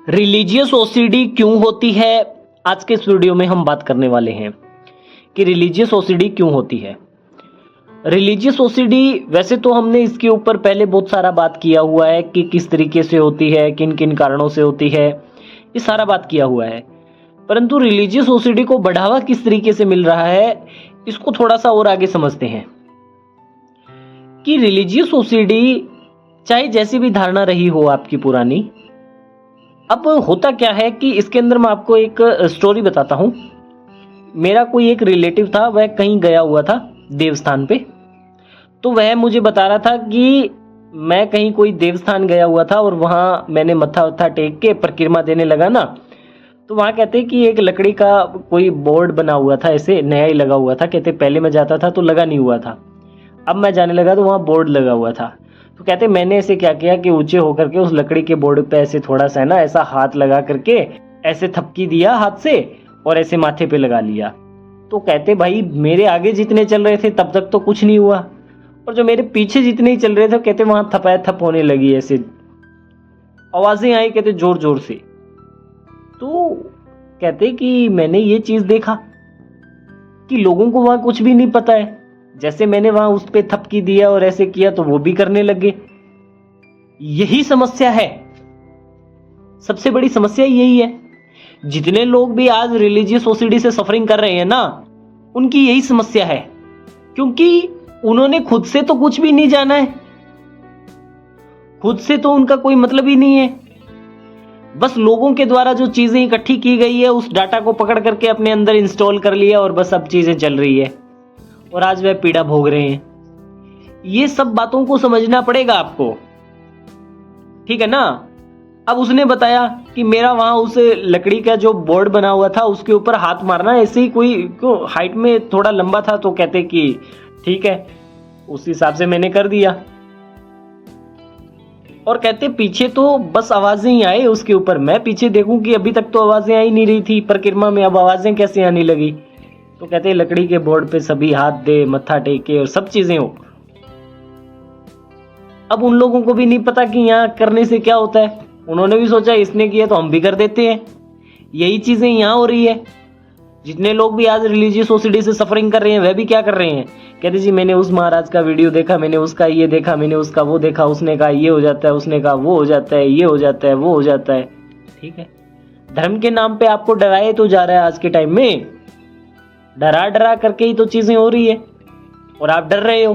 Religious OCD क्यों होती है, आज के इस वीडियो में हम बात करने वाले हैं कि रिलीजियस ओसीडी क्यों होती है। रिलीजियस ओसीडी वैसे तो हमने इसके ऊपर पहले बहुत सारा बात किया हुआ है कि किस तरीके से होती है, किन किन कारणों से होती है, ये सारा बात किया हुआ है। परंतु रिलीजियस ओसीडी को बढ़ावा किस तरीके से मिल रहा है, इसको थोड़ा सा और आगे समझते हैं कि रिलीजियस ओसीडी चाहे जैसी भी धारणा रही हो आपकी पुरानी, अब होता क्या है कि इसके अंदर मैं आपको एक स्टोरी बताता हूं। मेरा कोई एक रिलेटिव था, वह कहीं गया हुआ था देवस्थान पे, तो वह मुझे बता रहा था कि मैं कहीं कोई देवस्थान गया हुआ था और वहां मैंने मत्था वत्था टेक के परिक्रमा देने लगा ना, तो वहां कहते कि एक लकड़ी का कोई बोर्ड बना हुआ था, ऐसे नया ही लगा हुआ था। कहते पहले मैं जाता था तो लगा नहीं हुआ था, अब मैं जाने लगा तो वहां बोर्ड लगा हुआ था। तो कहते मैंने ऐसे क्या किया कि ऊंचे होकर के उस लकड़ी के बोर्ड पे ऐसे थोड़ा सा है ना, ऐसा हाथ लगा करके ऐसे थपकी दिया हाथ से और ऐसे माथे पे लगा लिया। तो कहते भाई मेरे आगे जितने चल रहे थे तब तक तो कुछ नहीं हुआ, और जो मेरे पीछे जितने ही चल रहे थे कहते वहां थपाया थप होने लगी, ऐसे आवाजें आई कहते जोर जोर से। तो कहते कि मैंने ये चीज देखा कि लोगों को वहां कुछ भी नहीं पता है, जैसे मैंने वहां उस पे थपकी दिया और ऐसे किया तो वो भी करने लगे। यही समस्या है, सबसे बड़ी समस्या यही है। जितने लोग भी आज रिलीजियस ओसीडी से सफरिंग कर रहे हैं ना, उनकी यही समस्या है, क्योंकि उन्होंने खुद से तो कुछ भी नहीं जाना है, खुद से तो उनका कोई मतलब ही नहीं है। बस लोगों के द्वारा जो चीजें इकट्ठी की गई है उस डाटा को पकड़ करके अपने अंदर इंस्टॉल कर लिया और बस अब चीजें चल रही है और आज वह पीड़ा भोग रहे हैं। ये सब बातों को समझना पड़ेगा आपको, ठीक है ना। अब उसने बताया कि मेरा वहां उस लकड़ी का जो बोर्ड बना हुआ था उसके ऊपर हाथ मारना, ऐसे ही कोई क्यों हाइट में थोड़ा लंबा था, तो कहते कि ठीक है, उस हिसाब से मैंने कर दिया। और कहते पीछे तो बस आवाजें ही आए उसके ऊपर, मैं पीछे देखूं कि अभी तक तो आवाजें आई नहीं रही थी परिक्रमा में, अब आवाजें कैसे आने लगी। तो कहते लकड़ी के बोर्ड पे सभी हाथ दे, मत्था टेके और सब चीजें हो। अब उन लोगों को भी नहीं पता कि यहाँ करने से क्या होता है, उन्होंने भी सोचा इसने किया तो हम भी कर देते हैं। यही चीजें यहाँ हो रही है। जितने लोग भी आज रिलीजियस ओसीडी से सफरिंग कर रहे हैं वह भी क्या कर रहे हैं, कहते जी मैंने उस महाराज का वीडियो देखा, मैंने उसका ये देखा, मैंने उसका वो देखा, उसने कहा ये हो जाता है, उसने कहा वो हो जाता है, ये हो जाता है, वो हो जाता है। ठीक है, धर्म के नाम पे आपको डराया तो जा रहा है। आज के टाइम में डरा डरा करके ही तो चीजें हो रही है और आप डर रहे हो।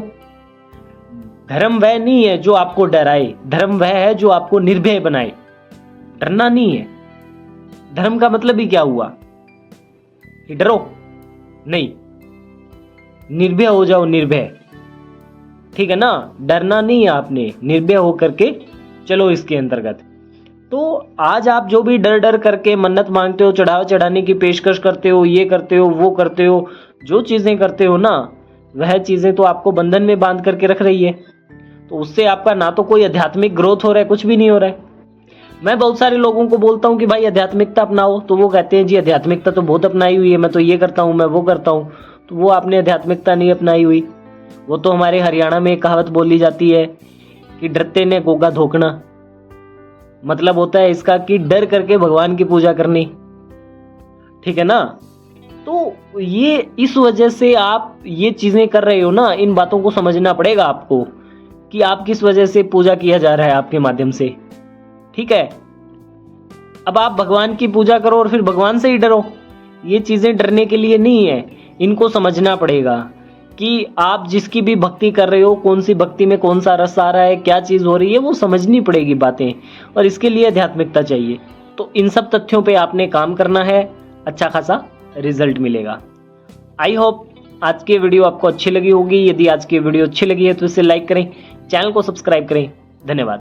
धर्म वह नहीं है जो आपको डराए, धर्म वह है जो आपको निर्भय बनाए, डरना नहीं है। धर्म का मतलब ही क्या हुआ कि डरो नहीं, निर्भय हो जाओ, निर्भय, ठीक है ना। डरना नहीं है आपने, निर्भय होकर के चलो इसके अंतर्गत। तो आज आप जो भी डर डर करके मन्नत मांगते हो, चढ़ावा चढ़ाने की पेशकश करते हो, ये करते हो, वो करते हो, जो चीजें करते हो ना, वह चीजें तो आपको बंधन में बांध करके रख रही है। तो उससे आपका ना तो कोई आध्यात्मिक ग्रोथ हो रहा है, कुछ भी नहीं हो रहा है। मैं बहुत सारे लोगों को बोलता हूं कि भाई आध्यात्मिकता अपनाओ, तो वो कहते हैं जी आध्यात्मिकता तो बहुत अपनाई हुई है, मैं तो ये करता हूं, मैं वो करता हूं। तो वो आपने आध्यात्मिकता नहीं अपनाई हुई। वो तो हमारे हरियाणा में एक कहावत बोली जाती है कि डरते ने गोगा धोखना, मतलब होता है इसका कि डर करके भगवान की पूजा करनी, ठीक है ना। तो ये इस वजह से आप ये चीजें कर रहे हो ना, इन बातों को समझना पड़ेगा आपको कि आप किस वजह से पूजा किया जा रहा है आपके माध्यम से, ठीक है। अब आप भगवान की पूजा करो और फिर भगवान से ही डरो, ये चीजें डरने के लिए नहीं है। इनको समझना पड़ेगा कि आप जिसकी भी भक्ति कर रहे हो, कौन सी भक्ति में कौन सा रस आ रहा है, क्या चीज हो रही है, वो समझनी पड़ेगी बातें, और इसके लिए आध्यात्मिकता चाहिए। तो इन सब तथ्यों पे आपने काम करना है, अच्छा खासा रिजल्ट मिलेगा। आई होप आज की वीडियो आपको अच्छी लगी होगी। यदि आज की वीडियो अच्छी लगी है तो इसे लाइक करें, चैनल को सब्सक्राइब करें। धन्यवाद।